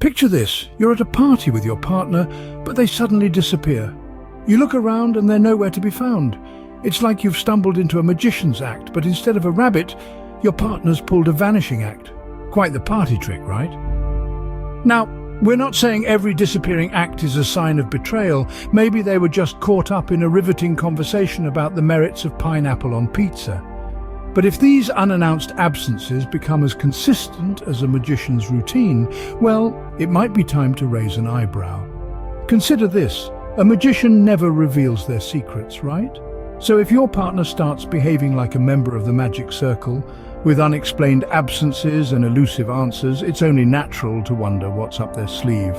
Picture this, you're at a party with your partner, but they suddenly disappear. You look around and they're nowhere to be found. It's like you've stumbled into a magician's act, but instead of a rabbit, your partner's pulled a vanishing act. Quite the party trick, right? Now, we're not saying every disappearing act is a sign of betrayal. Maybe they were just caught up in a riveting conversation about the merits of pineapple on pizza. But if these unannounced absences become as consistent as a magician's routine, well, it might be time to raise an eyebrow. Consider this, a magician never reveals their secrets, right? So if your partner starts behaving like a member of the magic circle, with unexplained absences and elusive answers, it's only natural to wonder what's up their sleeve.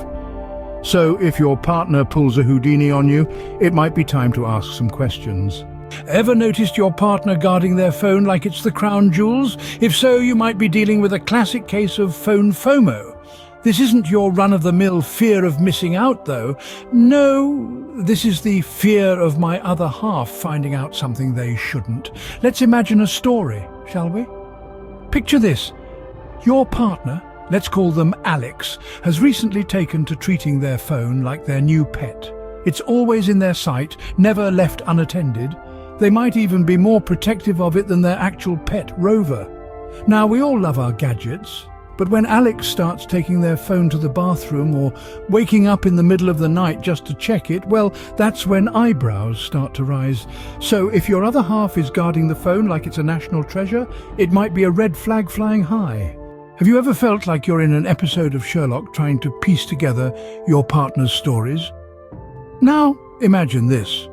So if your partner pulls a Houdini on you, it might be time to ask some questions. Ever noticed your partner guarding their phone like it's the crown jewels? If so, you might be dealing with a classic case of phone FOMO. This isn't your run-of-the-mill fear of missing out, though. No, this is the fear of my other half finding out something they shouldn't. Let's imagine a story, shall we? Picture this. Your partner, let's call them Alex, has recently taken to treating their phone like their new pet. It's always in their sight, never left unattended. They might even be more protective of it than their actual pet, Rover. Now, we all love our gadgets, but when Alex starts taking their phone to the bathroom or waking up in the middle of the night just to check it, well, that's when eyebrows start to rise. So if your other half is guarding the phone like it's a national treasure, it might be a red flag flying high. Have you ever felt like you're in an episode of Sherlock trying to piece together your partner's stories? Now, imagine this.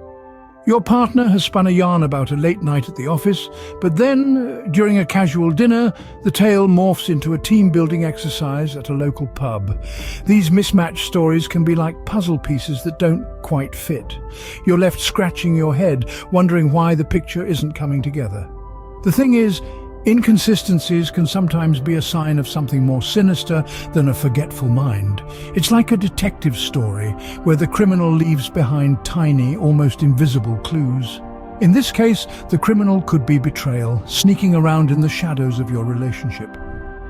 Your partner has spun a yarn about a late night at the office, but then, during a casual dinner, the tale morphs into a team-building exercise at a local pub. These mismatched stories can be like puzzle pieces that don't quite fit. You're left scratching your head, wondering why the picture isn't coming together. The thing is, inconsistencies can sometimes be a sign of something more sinister than a forgetful mind. It's like a detective story where the criminal leaves behind tiny, almost invisible clues. In this case, the criminal could be betrayal, sneaking around in the shadows of your relationship.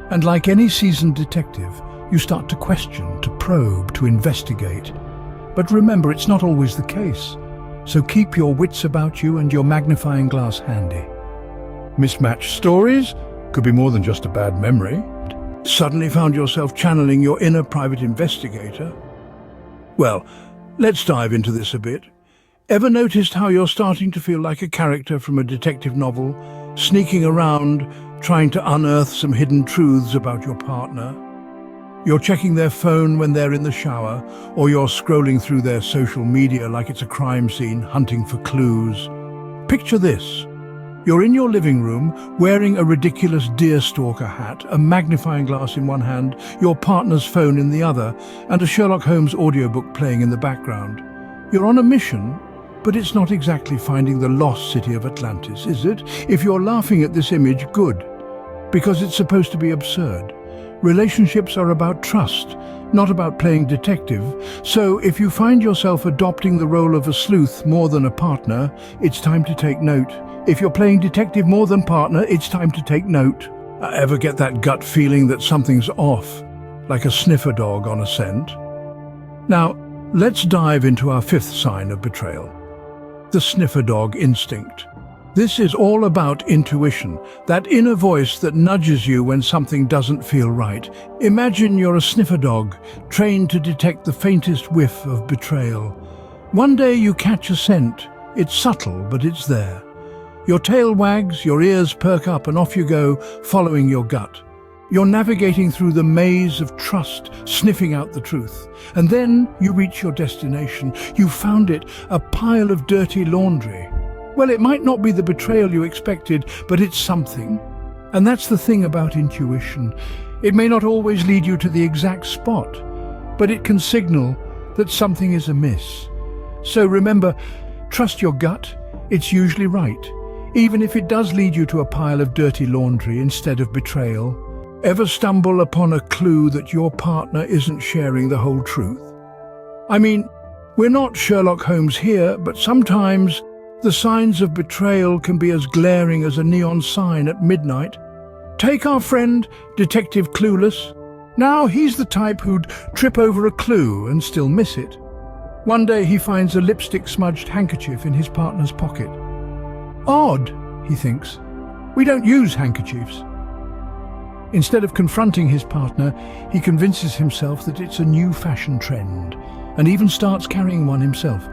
And like any seasoned detective, you start to question, to probe, to investigate. But remember, it's not always the case. So keep your wits about you and your magnifying glass handy. Mismatched stories could be more than just a bad memory. Suddenly found yourself channeling your inner private investigator? Well, let's dive into this a bit. Ever noticed how you're starting to feel like a character from a detective novel, sneaking around, trying to unearth some hidden truths about your partner? You're checking their phone when they're in the shower, or you're scrolling through their social media like it's a crime scene, hunting for clues. Picture this. You're in your living room, wearing a ridiculous deerstalker hat, a magnifying glass in one hand, your partner's phone in the other, and a Sherlock Holmes audiobook playing in the background. You're on a mission, but it's not exactly finding the lost city of Atlantis, is it? If you're laughing at this image, good, because it's supposed to be absurd. Relationships are about trust, not about playing detective. So if you find yourself adopting the role of a sleuth more than a partner, it's time to take note. If you're playing detective more than partner, it's time to take note. Ever get that gut feeling that something's off, like a sniffer dog on a scent? Now, let's dive into our fifth sign of betrayal, the sniffer dog instinct. This is all about intuition, that inner voice that nudges you when something doesn't feel right. Imagine you're a sniffer dog, trained to detect the faintest whiff of betrayal. One day you catch a scent. It's subtle, but it's there. Your tail wags, your ears perk up, and off you go, following your gut. You're navigating through the maze of trust, sniffing out the truth. And then you reach your destination. You found it, a pile of dirty laundry. Well, it might not be the betrayal you expected, but it's something. And that's the thing about intuition. It may not always lead you to the exact spot, but it can signal that something is amiss. So remember, trust your gut. It's usually right, even if it does lead you to a pile of dirty laundry instead of betrayal. Ever stumble upon a clue that your partner isn't sharing the whole truth? I mean, we're not Sherlock Holmes here, but sometimes the signs of betrayal can be as glaring as a neon sign at midnight. Take our friend, Detective Clueless. Now he's the type who'd trip over a clue and still miss it. One day he finds a lipstick-smudged handkerchief in his partner's pocket. Odd, he thinks. We don't use handkerchiefs. Instead of confronting his partner, he convinces himself that it's a new fashion trend, and even starts carrying one himself.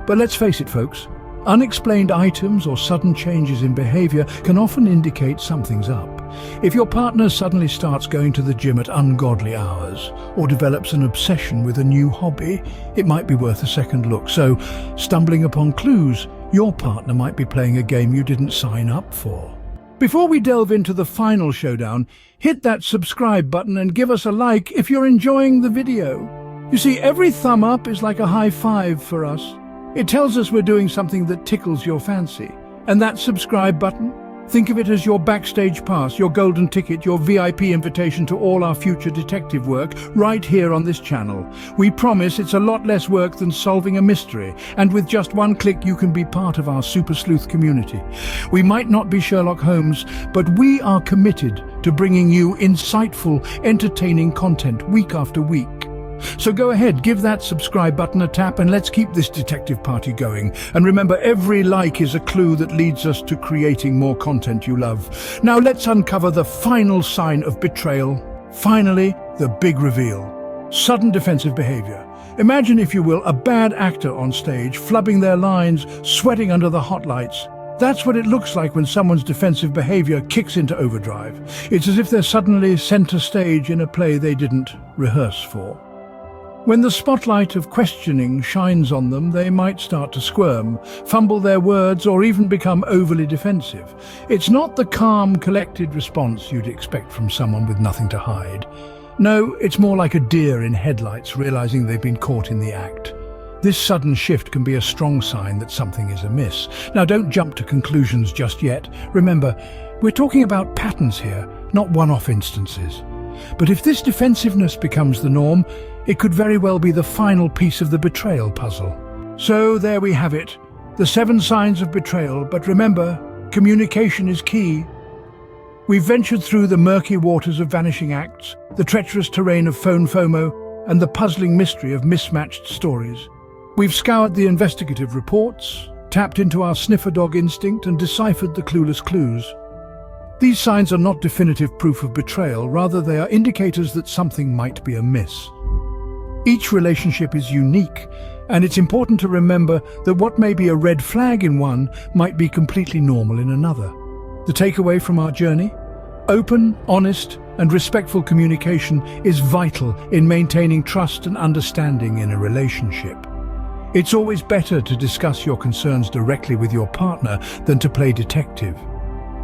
But let's face it, folks, unexplained items or sudden changes in behavior can often indicate something's up. If your partner suddenly starts going to the gym at ungodly hours, or develops an obsession with a new hobby, it might be worth a second look. So, stumbling upon clues, your partner might be playing a game you didn't sign up for. Before we delve into the final showdown, hit that subscribe button and give us a like if you're enjoying the video. You see, every thumb up is like a high five for us. It tells us we're doing something that tickles your fancy. And that subscribe button? Think of it as your backstage pass, your golden ticket, your VIP invitation to all our future detective work right here on this channel. We promise it's a lot less work than solving a mystery, and with just one click you can be part of our super sleuth community. We might not be Sherlock Holmes, but we are committed to bringing you insightful, entertaining content week after week. So go ahead, give that subscribe button a tap and let's keep this detective party going. And remember, every like is a clue that leads us to creating more content you love. Now let's uncover the final sign of betrayal. Finally, the big reveal. Sudden defensive behavior. Imagine, if you will, a bad actor on stage, flubbing their lines, sweating under the hot lights. That's what it looks like when someone's defensive behavior kicks into overdrive. It's as if they're suddenly center stage in a play they didn't rehearse for. When the spotlight of questioning shines on them, they might start to squirm, fumble their words, or even become overly defensive. It's not the calm, collected response you'd expect from someone with nothing to hide. No, it's more like a deer in headlights realizing they've been caught in the act. This sudden shift can be a strong sign that something is amiss. Now, don't jump to conclusions just yet. Remember, we're talking about patterns here, not one-off instances. But if this defensiveness becomes the norm, it could very well be the final piece of the betrayal puzzle. So there we have it, the 7 signs of betrayal. But remember, communication is key. We've ventured through the murky waters of vanishing acts, the treacherous terrain of phone FOMO, and the puzzling mystery of mismatched stories. We've scoured the investigative reports, tapped into our sniffer dog instinct, and deciphered the clueless clues. These signs are not definitive proof of betrayal, rather they are indicators that something might be amiss. Each relationship is unique, and it's important to remember that what may be a red flag in one might be completely normal in another. The takeaway from our journey? Open, honest, and respectful communication is vital in maintaining trust and understanding in a relationship. It's always better to discuss your concerns directly with your partner than to play detective.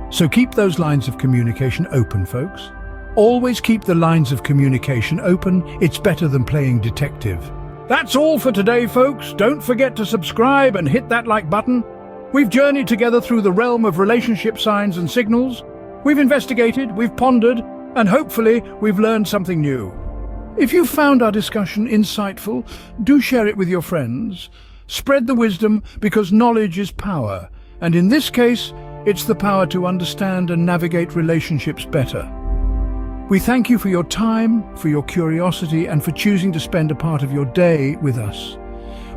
So keep those lines of communication open, folks. Always keep the lines of communication open. It's better than playing detective. That's all for today, folks. Don't forget to subscribe and hit that like button. We've journeyed together through the realm of relationship signs and signals. We've investigated, we've pondered, and hopefully we've learned something new. If you found our discussion insightful, do share it with your friends. Spread the wisdom, because knowledge is power. And in this case, it's the power to understand and navigate relationships better. We thank you for your time, for your curiosity, and for choosing to spend a part of your day with us.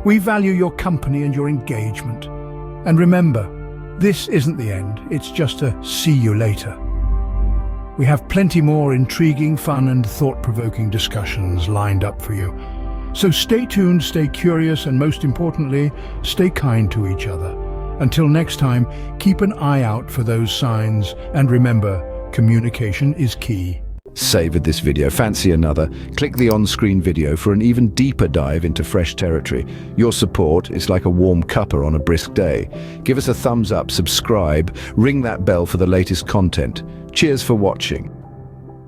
We value your company and your engagement. And remember, this isn't the end, it's just a see you later. We have plenty more intriguing, fun, and thought-provoking discussions lined up for you. So stay tuned, stay curious, and most importantly, stay kind to each other. Until next time, keep an eye out for those signs, and remember, communication is key. Savored this video? Fancy another? Click the on-screen video for an even deeper dive into fresh territory. Your support is like a warm cuppa on a brisk day. Give us a thumbs up, subscribe, ring that bell for the latest content. Cheers for watching.